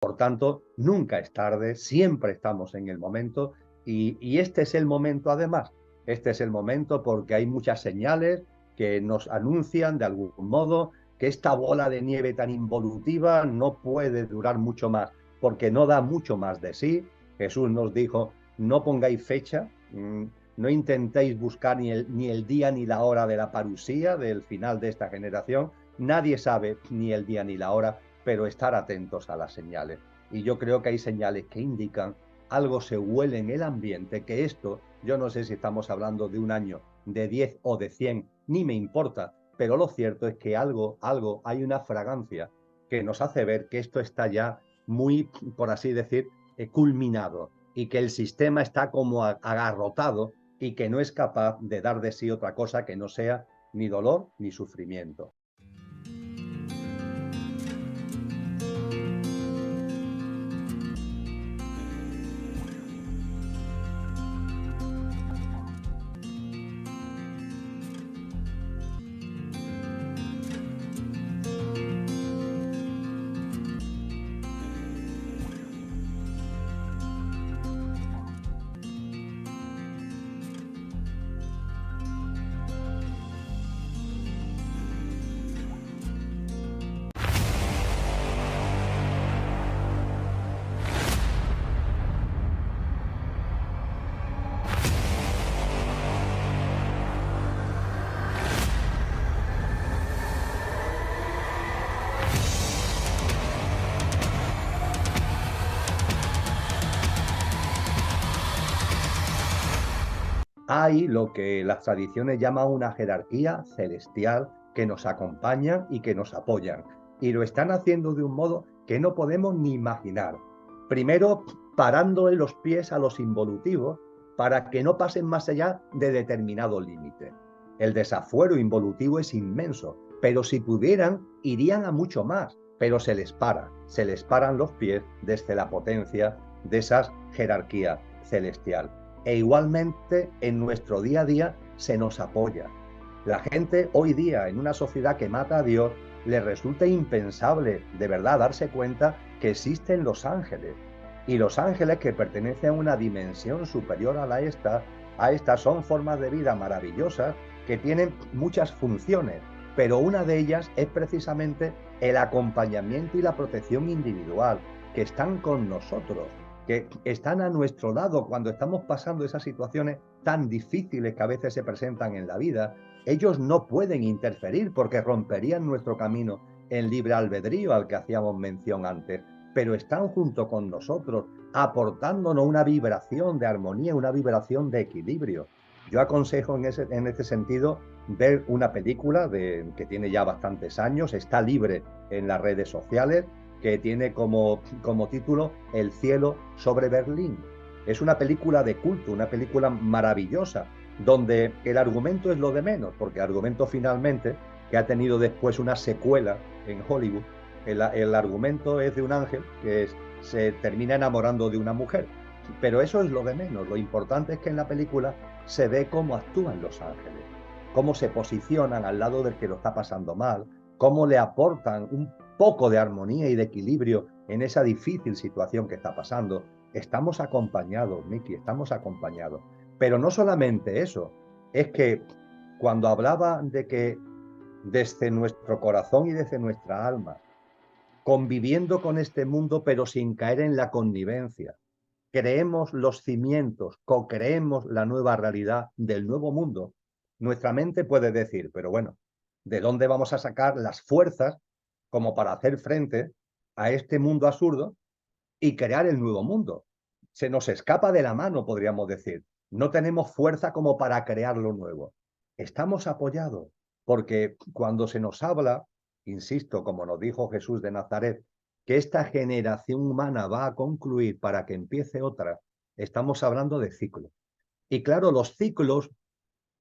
Por tanto, nunca es tarde, siempre estamos en el momento y este es el momento además. Este es el momento porque hay muchas señales que nos anuncian de algún modo que esta bola de nieve tan involutiva no puede durar mucho más, porque no da mucho más de sí. Jesús nos dijo, no pongáis fecha, no intentéis buscar ni el día ni la hora de la parusía, del final de esta generación. Nadie sabe ni el día ni la hora, pero estar atentos a las señales. Y yo creo que hay señales que indican, algo se huele en el ambiente, que esto, yo no sé si estamos hablando de un año, de 10 o de 100, ni me importa, pero lo cierto es que algo, hay una fragancia que nos hace ver que esto está ya muy, por así decir, culminado y que el sistema está como agarrotado y que no es capaz de dar de sí otra cosa que no sea ni dolor ni sufrimiento. Hay lo que las tradiciones llaman una jerarquía celestial que nos acompañan y que nos apoyan. Y lo están haciendo de un modo que no podemos ni imaginar. Primero, parándole los pies a los involutivos para que no pasen más allá de determinado límite. El desafuero involutivo es inmenso, pero si pudieran, irían a mucho más. Pero se les paran los pies desde la potencia de esa jerarquía celestial. E igualmente en nuestro día a día se nos apoya. La gente hoy día en una sociedad que mata a Dios le resulta impensable de verdad darse cuenta que existen los ángeles. Y los ángeles que pertenecen a una dimensión superior a esta son formas de vida maravillosas que tienen muchas funciones, pero una de ellas es precisamente el acompañamiento y la protección individual, que están con nosotros, que están a nuestro lado cuando estamos pasando esas situaciones tan difíciles que a veces se presentan en la vida. Ellos no pueden interferir porque romperían nuestro camino en libre albedrío al que hacíamos mención antes, pero están junto con nosotros, aportándonos una vibración de armonía, una vibración de equilibrio. Yo aconsejo en ese sentido ver una película que tiene ya bastantes años, está libre en las redes sociales, que tiene como título El cielo sobre Berlín. Es una película de culto, una película maravillosa, donde el argumento es lo de menos, porque el argumento finalmente, que ha tenido después una secuela en Hollywood, el argumento es de un ángel que se termina enamorando de una mujer. Pero eso es lo de menos. Lo importante es que en la película se ve cómo actúan los ángeles, cómo se posicionan al lado del que lo está pasando mal, cómo le aportan un poco de armonía y de equilibrio en esa difícil situación que está pasando. Estamos acompañados, Miki, estamos acompañados. Pero no solamente eso, es que cuando hablaba de que desde nuestro corazón y desde nuestra alma, conviviendo con este mundo pero sin caer en la connivencia, creemos los cimientos, co-creemos la nueva realidad del nuevo mundo, nuestra mente puede decir, pero bueno, ¿de dónde vamos a sacar las fuerzas como para hacer frente a este mundo absurdo y crear el nuevo mundo? Se nos escapa de la mano, podríamos decir. No tenemos fuerza como para crear lo nuevo. Estamos apoyados, porque cuando se nos habla, insisto, como nos dijo Jesús de Nazaret, que esta generación humana va a concluir para que empiece otra, estamos hablando de ciclos. Y claro, los ciclos,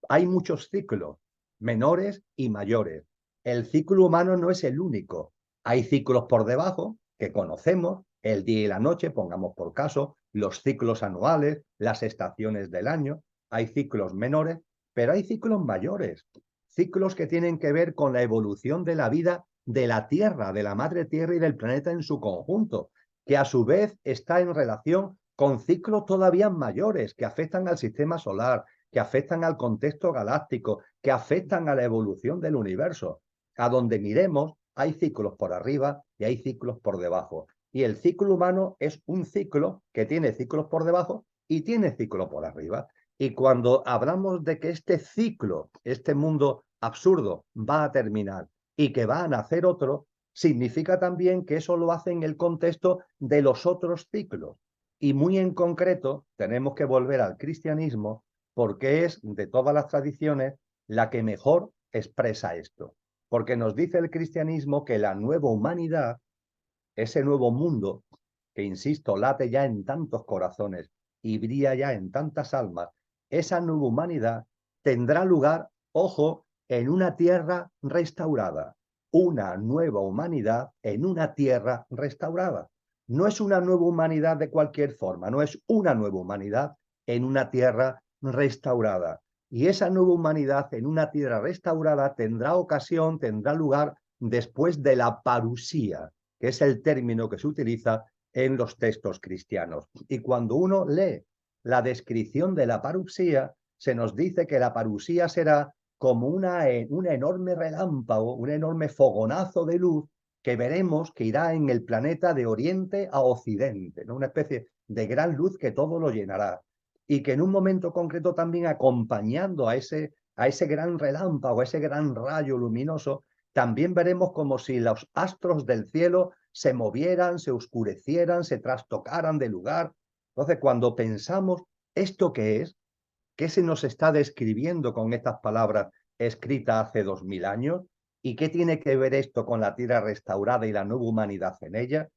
hay muchos ciclos, menores y mayores. El ciclo humano no es el único. Hay ciclos por debajo que conocemos, el día y la noche, pongamos por caso, los ciclos anuales, las estaciones del año. Hay ciclos menores, pero hay ciclos mayores. Ciclos que tienen que ver con la evolución de la vida de la Tierra, de la madre Tierra y del planeta en su conjunto, que a su vez está en relación con ciclos todavía mayores que afectan al sistema solar, que afectan al contexto galáctico, que afectan a la evolución del universo. A donde miremos hay ciclos por arriba y hay ciclos por debajo. Y el ciclo humano es un ciclo que tiene ciclos por debajo y tiene ciclos por arriba. Y cuando hablamos de que este ciclo, este mundo absurdo, va a terminar y que va a nacer otro, significa también que eso lo hace en el contexto de los otros ciclos. Y muy en concreto, tenemos que volver al cristianismo porque es de todas las tradiciones la que mejor expresa esto. Porque nos dice el cristianismo que la nueva humanidad, ese nuevo mundo, que insisto, late ya en tantos corazones y brilla ya en tantas almas, esa nueva humanidad tendrá lugar, ojo, en una tierra restaurada. Una nueva humanidad en una tierra restaurada. No es una nueva humanidad de cualquier forma, no es una nueva humanidad en una tierra restaurada. Y esa nueva humanidad en una tierra restaurada tendrá ocasión, tendrá lugar después de la parusía, que es el término que se utiliza en los textos cristianos. Y cuando uno lee la descripción de la parusía, se nos dice que la parusía será como un enorme relámpago, un enorme fogonazo de luz que veremos que irá en el planeta de oriente a occidente, ¿no? Una especie de gran luz que todo lo llenará. Y que en un momento concreto también acompañando a ese gran relámpago, a ese gran rayo luminoso, también veremos como si los astros del cielo se movieran, se oscurecieran, se trastocaran de lugar. Entonces, cuando pensamos esto qué se nos está describiendo con estas palabras escritas hace 2000 años, y qué tiene que ver esto con la tierra restaurada y la nueva humanidad en ella,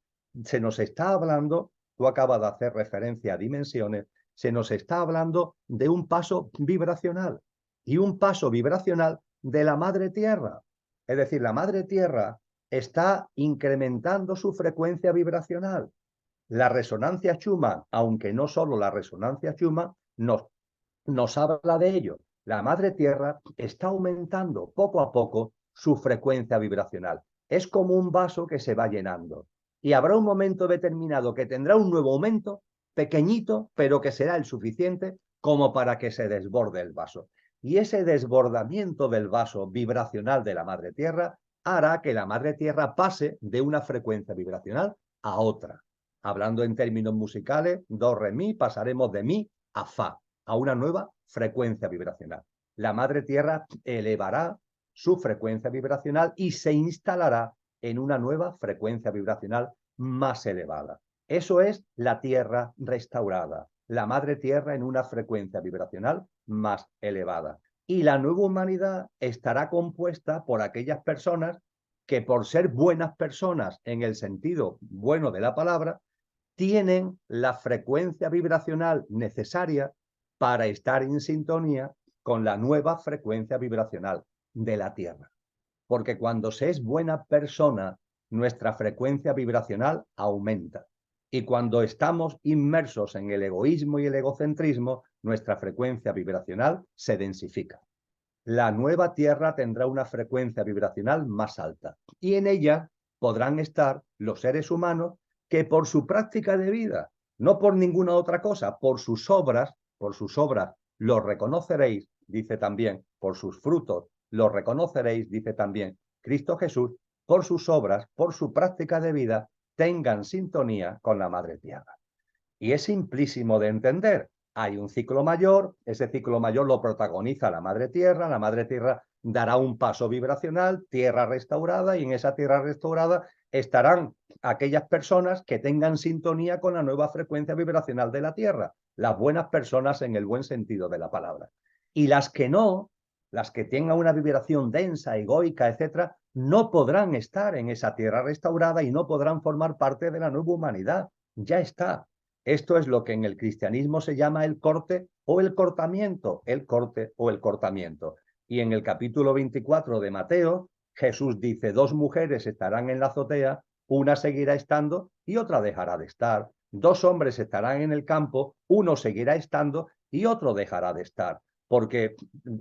se nos está hablando, tú acabas de hacer referencia a dimensiones, se nos está hablando de un paso vibracional y un paso vibracional de la madre tierra. Es decir, la madre tierra está incrementando su frecuencia vibracional. La resonancia Schumann, aunque no solo la resonancia Schumann, nos habla de ello. La madre tierra está aumentando poco a poco su frecuencia vibracional. Es como un vaso que se va llenando. Y habrá un momento determinado que tendrá un nuevo aumento, pequeñito, pero que será el suficiente como para que se desborde el vaso. Y ese desbordamiento del vaso vibracional de la madre tierra hará que la madre tierra pase de una frecuencia vibracional a otra. Hablando en términos musicales, do, re, mi, pasaremos de mi a fa, a una nueva frecuencia vibracional. La madre tierra elevará su frecuencia vibracional y se instalará en una nueva frecuencia vibracional más elevada. Eso es la tierra restaurada, la madre tierra en una frecuencia vibracional más elevada. Y la nueva humanidad estará compuesta por aquellas personas que, por ser buenas personas en el sentido bueno de la palabra, tienen la frecuencia vibracional necesaria para estar en sintonía con la nueva frecuencia vibracional de la Tierra. Porque cuando se es buena persona, nuestra frecuencia vibracional aumenta. Y cuando estamos inmersos en el egoísmo y el egocentrismo, nuestra frecuencia vibracional se densifica. La nueva Tierra tendrá una frecuencia vibracional más alta y en ella podrán estar los seres humanos que por su práctica de vida, no por ninguna otra cosa, por sus obras los reconoceréis, dice también, por sus frutos los reconoceréis, dice también Cristo Jesús, por sus obras, por su práctica de vida, tengan sintonía con la Madre Tierra. Y es simplísimo de entender. Hay un ciclo mayor, ese ciclo mayor lo protagoniza la Madre Tierra dará un paso vibracional, tierra restaurada, y en esa tierra restaurada estarán aquellas personas que tengan sintonía con la nueva frecuencia vibracional de la Tierra, las buenas personas en el buen sentido de la palabra. Y las que no, las que tengan una vibración densa, egoica, etcétera, no podrán estar en esa tierra restaurada y no podrán formar parte de la nueva humanidad. Ya está. Esto es lo que en el cristianismo se llama el corte o el cortamiento, el corte o el cortamiento. Y en el capítulo 24 de Mateo, Jesús dice, dos mujeres estarán en la azotea, una seguirá estando y otra dejará de estar. Dos hombres estarán en el campo, uno seguirá estando y otro dejará de estar. Porque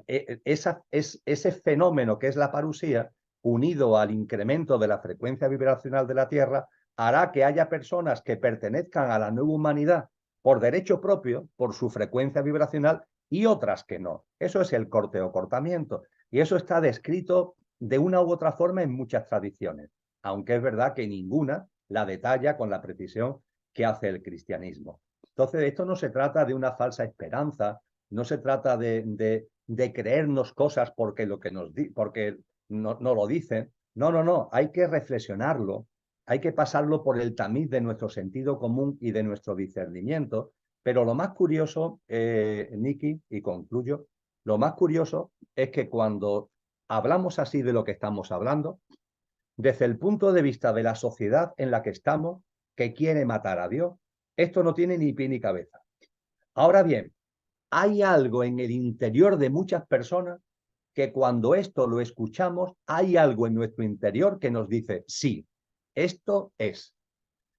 ese fenómeno que es la parusía, unido al incremento de la frecuencia vibracional de la Tierra, hará que haya personas que pertenezcan a la nueva humanidad por derecho propio, por su frecuencia vibracional, y otras que no. Eso es el corte o cortamiento. Y eso está descrito de una u otra forma en muchas tradiciones, aunque es verdad que ninguna la detalla con la precisión que hace el cristianismo. Entonces, esto no se trata de una falsa esperanza, no se trata de creernos cosas porque no lo dicen. No, no, no, hay que reflexionarlo, hay que pasarlo por el tamiz de nuestro sentido común y de nuestro discernimiento. Pero lo más curioso, Nicky, y concluyo, lo más curioso es que cuando hablamos así de lo que estamos hablando, desde el punto de vista de la sociedad en la que estamos, que quiere matar a Dios, esto no tiene ni pie ni cabeza. Ahora bien, hay algo en el interior de muchas personas que cuando esto lo escuchamos, hay algo en nuestro interior que nos dice, sí, esto es.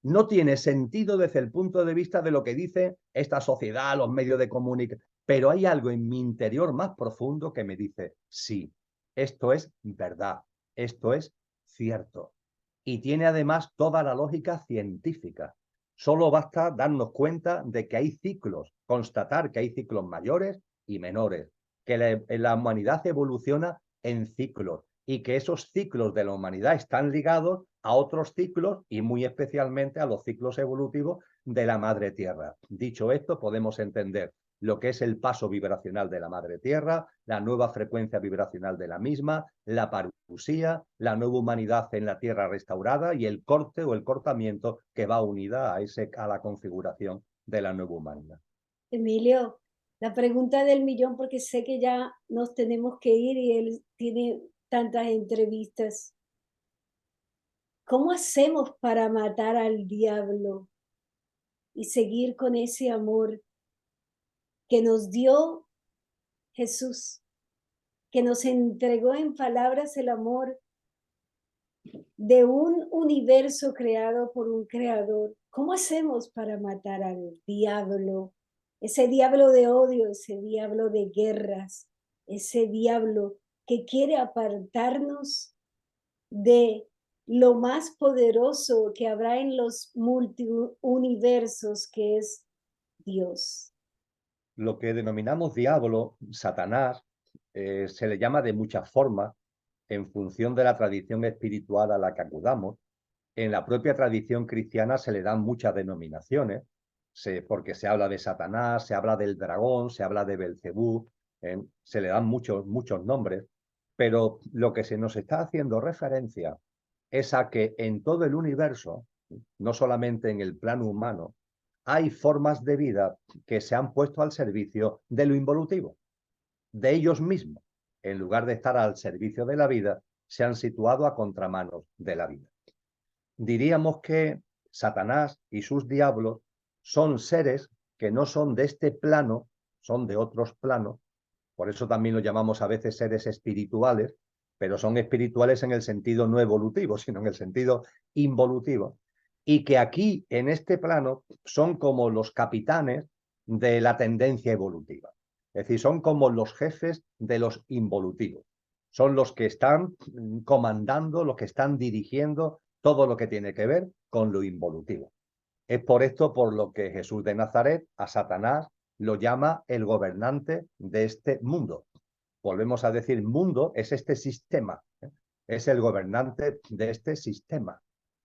No tiene sentido desde el punto de vista de lo que dice esta sociedad, los medios de comunicación, pero hay algo en mi interior más profundo que me dice, sí, esto es verdad, esto es cierto. Y tiene además toda la lógica científica. Solo basta darnos cuenta de que hay ciclos, constatar que hay ciclos mayores y menores, que la humanidad evoluciona en ciclos y que esos ciclos de la humanidad están ligados a otros ciclos y muy especialmente a los ciclos evolutivos de la madre tierra. Dicho esto, podemos entender lo que es el paso vibracional de la madre tierra, la nueva frecuencia vibracional de la misma, la parusía, la nueva humanidad en la tierra restaurada y el corte o el cortamiento que va unida a la configuración de la nueva humanidad. Emilio, la pregunta del millón, porque sé que ya nos tenemos que ir y él tiene tantas entrevistas. ¿Cómo hacemos para matar al diablo y seguir con ese amor que nos dio Jesús, que nos entregó en palabras el amor de un universo creado por un creador? ¿Cómo hacemos para matar al diablo? Ese diablo de odio, ese diablo de guerras, ese diablo que quiere apartarnos de lo más poderoso que habrá en los multiuniversos, que es Dios. Lo que denominamos diablo, Satanás, se le llama de muchas formas en función de la tradición espiritual a la que acudamos. En la propia tradición cristiana se le dan muchas denominaciones, porque se habla de Satanás, se habla del dragón, se habla de Belcebú, se le dan muchos nombres, pero lo que se nos está haciendo referencia es a que en todo el universo, no solamente en el plano humano, hay formas de vida que se han puesto al servicio de lo involutivo, de ellos mismos. En lugar de estar al servicio de la vida, se han situado a contramanos de la vida. Diríamos que Satanás y sus diablos son seres que no son de este plano, son de otros planos, por eso también los llamamos a veces seres espirituales, pero son espirituales en el sentido no evolutivo, sino en el sentido involutivo, y que aquí, en este plano, son como los capitanes de la tendencia evolutiva. Es decir, son como los jefes de los involutivos. Son los que están comandando, los que están dirigiendo todo lo que tiene que ver con lo involutivo. Es por esto por lo que Jesús de Nazaret a Satanás lo llama el gobernante de este mundo. Volvemos a decir, mundo es este sistema, ¿eh? Es el gobernante de este sistema.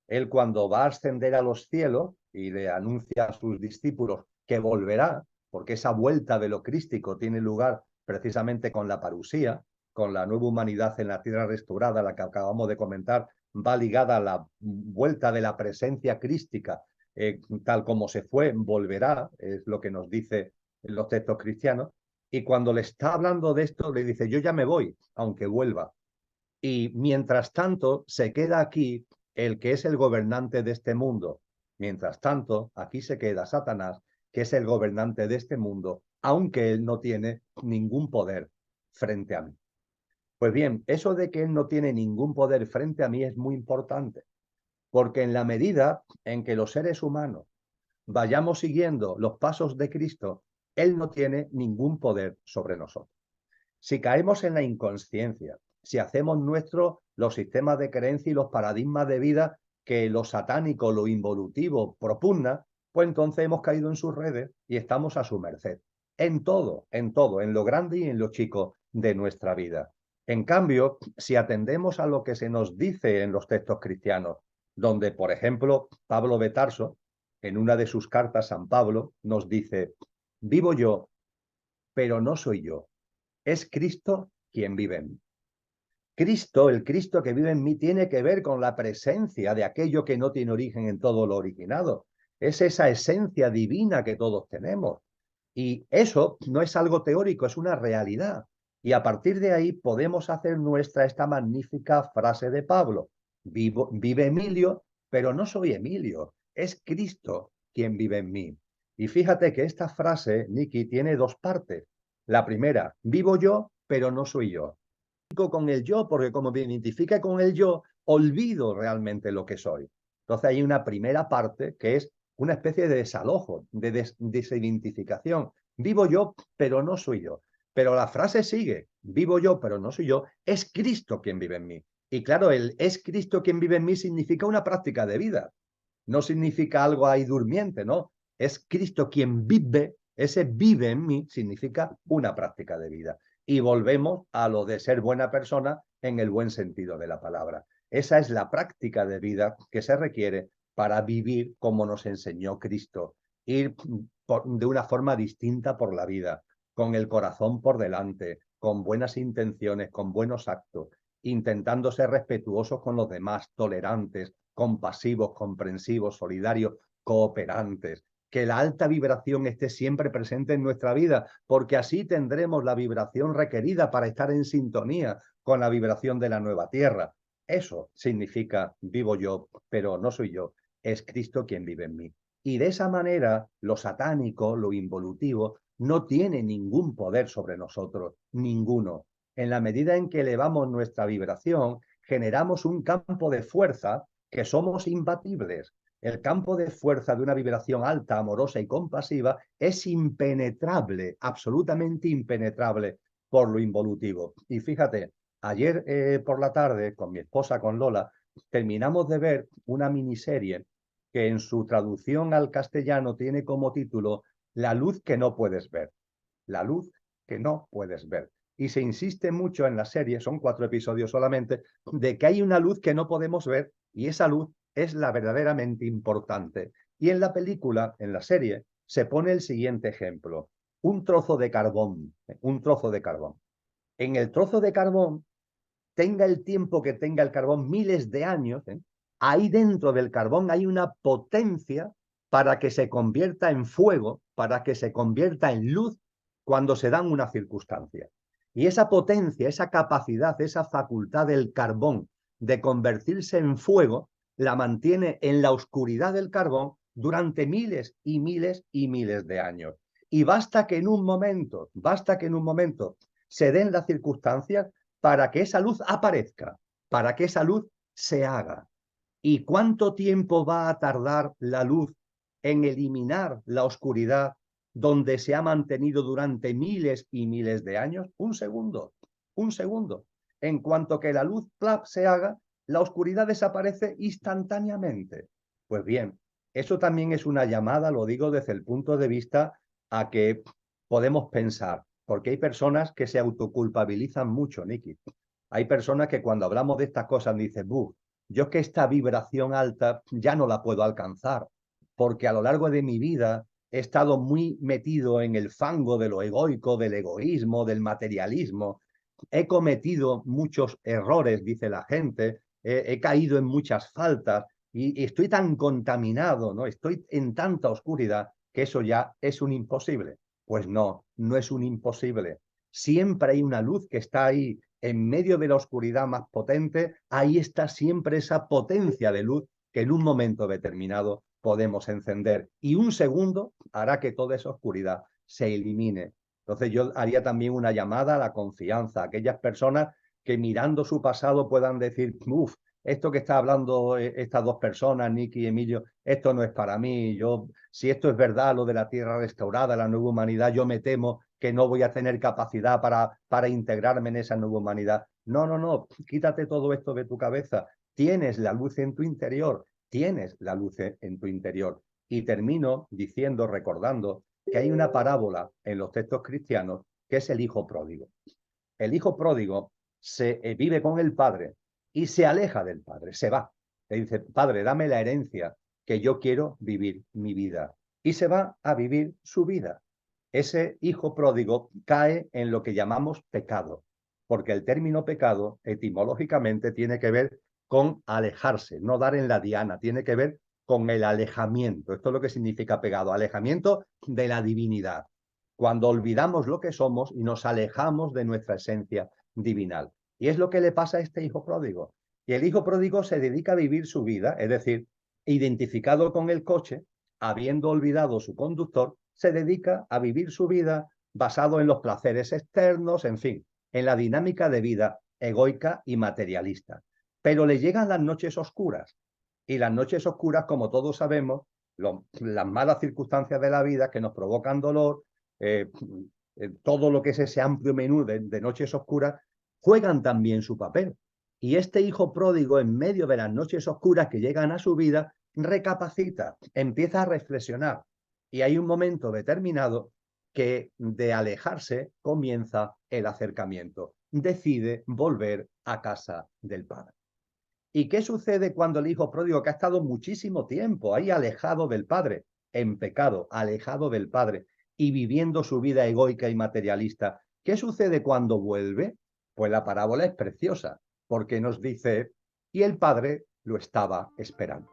Él cuando va a ascender a los cielos y le anuncia a sus discípulos que volverá, porque esa vuelta de lo crístico tiene lugar precisamente con la parusía, con la nueva humanidad en la tierra restaurada, la que acabamos de comentar, va ligada a la vuelta de la presencia crística, tal como se fue, volverá, es lo que nos dice los textos cristianos, y cuando le está hablando de esto, le dice, yo ya me voy, aunque vuelva. Y mientras tanto, se queda aquí el que es el gobernante de este mundo. Mientras tanto, aquí se queda Satanás, que es el gobernante de este mundo, aunque él no tiene ningún poder frente a mí. Pues bien, eso de que él no tiene ningún poder frente a mí es muy importante, porque en la medida en que los seres humanos vayamos siguiendo los pasos de Cristo, él no tiene ningún poder sobre nosotros. Si caemos en la inconsciencia, si hacemos nuestros los sistemas de creencia y los paradigmas de vida que lo satánico, lo involutivo propugna, pues entonces hemos caído en sus redes y estamos a su merced. En todo, en lo grande y en lo chico de nuestra vida. En cambio, si atendemos a lo que se nos dice en los textos cristianos, donde, por ejemplo, Pablo de Tarso, en una de sus cartas, San Pablo, nos dice, vivo yo, pero no soy yo, es Cristo quien vive en mí. Cristo, el Cristo que vive en mí, tiene que ver con la presencia de aquello que no tiene origen en todo lo originado. Es esa esencia divina que todos tenemos. Y eso no es algo teórico, es una realidad. Y a partir de ahí podemos hacer nuestra esta magnífica frase de Pablo. Vive Emilio, pero no soy Emilio, es Cristo quien vive en mí. Y fíjate que esta frase, Nicky, tiene dos partes. La primera, vivo yo, pero no soy yo. Con el yo, porque como me identifica con el yo, olvido realmente lo que soy. Entonces hay una primera parte que es una especie de desalojo, de desidentificación. Vivo yo, pero no soy yo. Pero la frase sigue, vivo yo, pero no soy yo, es Cristo quien vive en mí. Y claro, el es Cristo quien vive en mí significa una práctica de vida. No significa algo ahí durmiente, ¿no? Es Cristo quien vive, ese vive en mí significa una práctica de vida. Y volvemos a lo de ser buena persona en el buen sentido de la palabra. Esa es la práctica de vida que se requiere para vivir como nos enseñó Cristo, ir de una forma distinta por la vida, con el corazón por delante, con buenas intenciones, con buenos actos, intentando ser respetuosos con los demás, tolerantes, compasivos, comprensivos, solidarios, cooperantes. Que la alta vibración esté siempre presente en nuestra vida, porque así tendremos la vibración requerida para estar en sintonía con la vibración de la nueva tierra. Eso significa vivo yo, pero no soy yo, es Cristo quien vive en mí. Y de esa manera, lo satánico, lo involutivo, no tiene ningún poder sobre nosotros, ninguno. En la medida en que elevamos nuestra vibración, generamos un campo de fuerza que somos imbatibles. El campo de fuerza de una vibración alta, amorosa y compasiva es impenetrable, absolutamente impenetrable por lo involutivo. Y fíjate, ayer por la tarde, con mi esposa, con Lola, terminamos de ver una miniserie que en su traducción al castellano tiene como título La luz que no puedes ver. La luz que no puedes ver. Y se insiste mucho en la serie, son 4 episodios solamente, de que hay una luz que no podemos ver y esa luz es la verdaderamente importante. Y en la película, en la serie, se pone el siguiente ejemplo. Un trozo de carbón, un trozo de carbón. En el trozo de carbón, tenga el tiempo que tenga el carbón, miles de años, ahí dentro del carbón hay una potencia para que se convierta en fuego, para que se convierta en luz cuando se dan una circunstancia. Y esa potencia, esa capacidad, esa facultad del carbón de convertirse en fuego, la mantiene en la oscuridad del carbón durante miles y miles y miles de años. Y basta que en un momento se den las circunstancias para que esa luz aparezca, para que esa luz se haga. ¿Y cuánto tiempo va a tardar la luz en eliminar la oscuridad donde se ha mantenido durante miles y miles de años? Un segundo, un segundo. En cuanto que la luz plap se haga, la oscuridad desaparece instantáneamente. Pues bien, eso también es una llamada, lo digo desde el punto de vista a que podemos pensar, porque hay personas que se autoculpabilizan mucho, Nicky. Hay personas que cuando hablamos de estas cosas dicen, buf, yo es que esta vibración alta ya no la puedo alcanzar, porque a lo largo de mi vida he estado muy metido en el fango de lo egoico, del egoísmo, del materialismo. He cometido muchos errores, dice la gente, he caído en muchas faltas y estoy tan contaminado, ¿no? Estoy en tanta oscuridad que eso ya es un imposible. Pues no, no es un imposible. Siempre hay una luz que está ahí en medio de la oscuridad más potente, ahí está siempre esa potencia de luz que en un momento determinado podemos encender. Y un segundo hará que toda esa oscuridad se elimine. Entonces yo haría también una llamada a la confianza, a aquellas personas que mirando su pasado puedan decir, uff, esto que está hablando estas dos personas, Nicky y Emilio, esto no es para mí. Yo, si esto es verdad, lo de la tierra restaurada, la nueva humanidad, yo me temo que no voy a tener capacidad para integrarme en esa nueva humanidad. No, no, no, quítate todo esto de tu cabeza. Tienes la luz en tu interior, tienes la luz en tu interior. Y termino diciendo, recordando, que hay una parábola en los textos cristianos que es el hijo pródigo. El hijo pródigo vive con el padre y se aleja del padre, se va. Le dice, padre, dame la herencia, que yo quiero vivir mi vida. Y se va a vivir su vida. Ese hijo pródigo cae en lo que llamamos pecado, porque el término pecado etimológicamente tiene que ver con alejarse, no dar en la diana, tiene que ver con el alejamiento. Esto es lo que significa pecado, alejamiento de la divinidad, cuando olvidamos lo que somos y nos alejamos de nuestra esencia divinal. Y es lo que le pasa a este hijo pródigo. Y el hijo pródigo se dedica a vivir su vida, es decir, identificado con el coche, habiendo olvidado su conductor, se dedica a vivir su vida basado en los placeres externos, en fin, en la dinámica de vida egoica y materialista. Pero le llegan las noches oscuras. Y las noches oscuras, como todos sabemos, las malas circunstancias de la vida que nos provocan dolor, eh, todo lo que es ese amplio menú de noches oscuras, juegan también su papel. Y este hijo pródigo, en medio de las noches oscuras que llegan a su vida, recapacita, empieza a reflexionar. Y hay un momento determinado que de alejarse comienza el acercamiento. Decide volver a casa del padre. ¿Y qué sucede cuando el hijo pródigo, que ha estado muchísimo tiempo ahí alejado del padre, en pecado, alejado del padre y viviendo su vida egoica y materialista, qué sucede cuando vuelve? Pues la parábola es preciosa, porque nos dice, y el padre lo estaba esperando.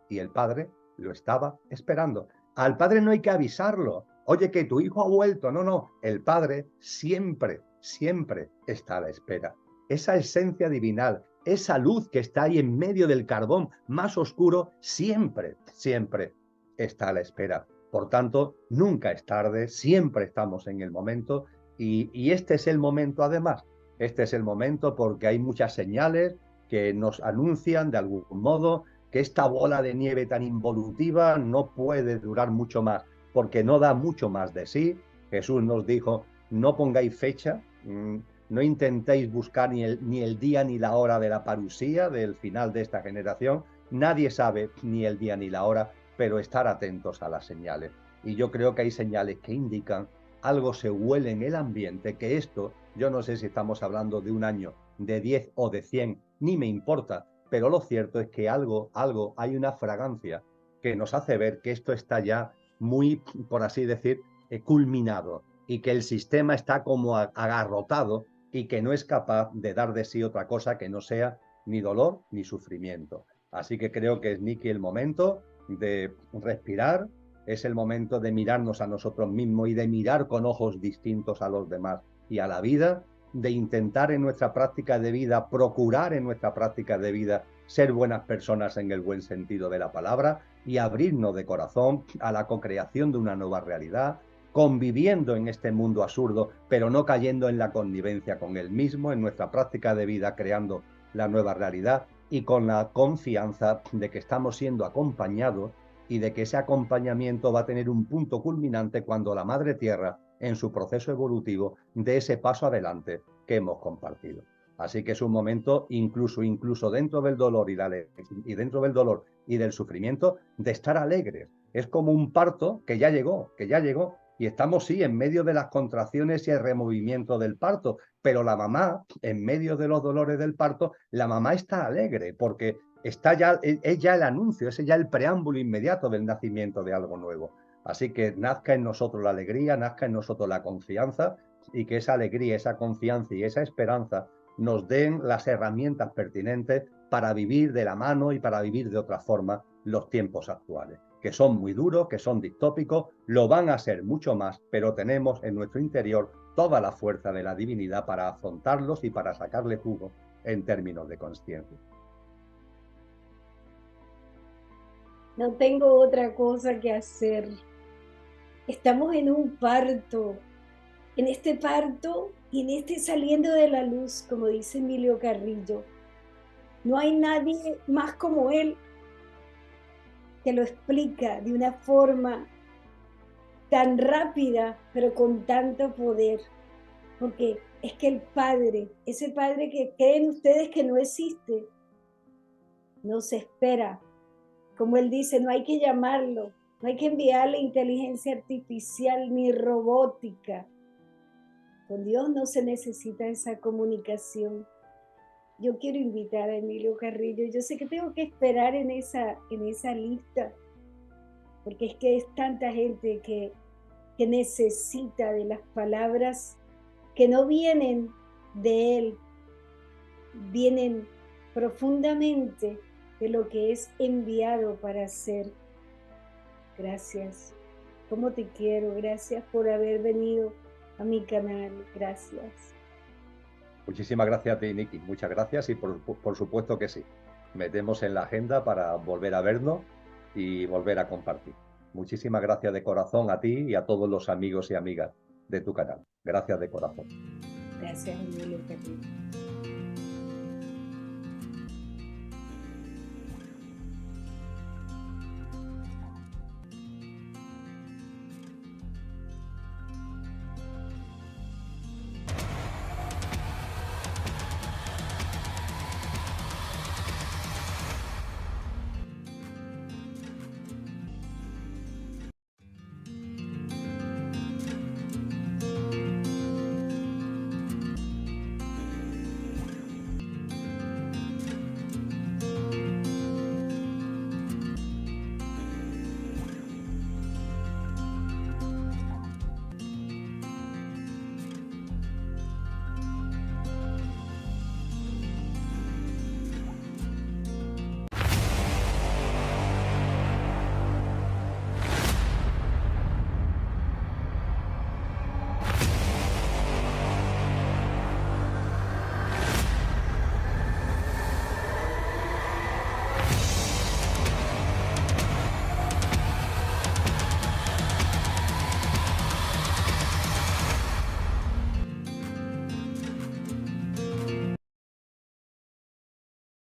Y el padre lo estaba esperando. Al padre no hay que avisarlo. Oye, que tu hijo ha vuelto. No, no. El padre siempre, siempre está a la espera. Esa esencia divinal, esa luz que está ahí en medio del carbón más oscuro, siempre, siempre está a la espera. Por tanto, nunca es tarde, siempre estamos en el momento y este es el momento además. Este es el momento porque hay muchas señales que nos anuncian de algún modo que esta bola de nieve tan involutiva no puede durar mucho más, porque no da mucho más de sí. Jesús nos dijo, no pongáis fecha, no intentéis buscar ni el día ni la hora de la parusía, del final de esta generación. Nadie sabe ni el día ni la hora, pero estar atentos a las señales. Y yo creo que hay señales que indican, algo se huele en el ambiente, que esto, yo no sé si estamos hablando de un año, de 10 o de 100, ni me importa, pero lo cierto es que algo, hay una fragancia que nos hace ver que esto está ya muy, por así decir, culminado y que el sistema está como agarrotado y que no es capaz de dar de sí otra cosa que no sea ni dolor ni sufrimiento. Así que creo que es, Nicky, el momento de respirar, es el momento de mirarnos a nosotros mismos y de mirar con ojos distintos a los demás y a la vida, de intentar en nuestra práctica de vida, procurar en nuestra práctica de vida ser buenas personas en el buen sentido de la palabra y abrirnos de corazón a la co-creación de una nueva realidad, conviviendo en este mundo absurdo, pero no cayendo en la connivencia con él mismo, en nuestra práctica de vida, creando la nueva realidad y con la confianza de que estamos siendo acompañados y de que ese acompañamiento va a tener un punto culminante cuando la Madre Tierra, en su proceso evolutivo, dé ese paso adelante que hemos compartido. Así que es un momento, incluso dentro del dolor dentro del dolor y del sufrimiento, de estar alegres. Es como un parto que ya llegó, y estamos, sí, en medio de las contracciones y el removimiento del parto, pero la mamá, en medio de los dolores del parto, la mamá está alegre porque está ya, es ya el anuncio, es ya el preámbulo inmediato del nacimiento de algo nuevo. Así que nazca en nosotros la alegría, nazca en nosotros la confianza y que esa alegría, esa confianza y esa esperanza nos den las herramientas pertinentes para vivir de la mano y para vivir de otra forma los tiempos actuales, que son muy duros, que son distópicos, lo van a ser mucho más, pero tenemos en nuestro interior toda la fuerza de la divinidad para afrontarlos y para sacarle jugo en términos de consciencia. No tengo otra cosa que hacer. Estamos en un parto, en este parto y en este saliendo de la luz, como dice Emilio Carrillo. No hay nadie más como él que lo explica de una forma tan rápida, pero con tanto poder. Porque es que el Padre, ese Padre que creen ustedes que no existe, nos espera como él dice, no hay que llamarlo, no hay que enviarle inteligencia artificial ni robótica. Con Dios no se necesita esa comunicación. Yo quiero invitar a Emilio Carrillo. Yo sé que tengo que esperar en esa lista, porque es que es tanta gente que necesita de las palabras que no vienen de él, vienen profundamente de lo que es enviado para hacer. Gracias. ¿Cómo te quiero? Gracias por haber venido a mi canal. Gracias. Muchísimas gracias a ti, Nicky. Muchas gracias y por supuesto que sí. Metemos en la agenda para volver a vernos y volver a compartir. Muchísimas gracias de corazón a ti y a todos los amigos y amigas de tu canal. Gracias de corazón. Gracias, Emilio Carrillo.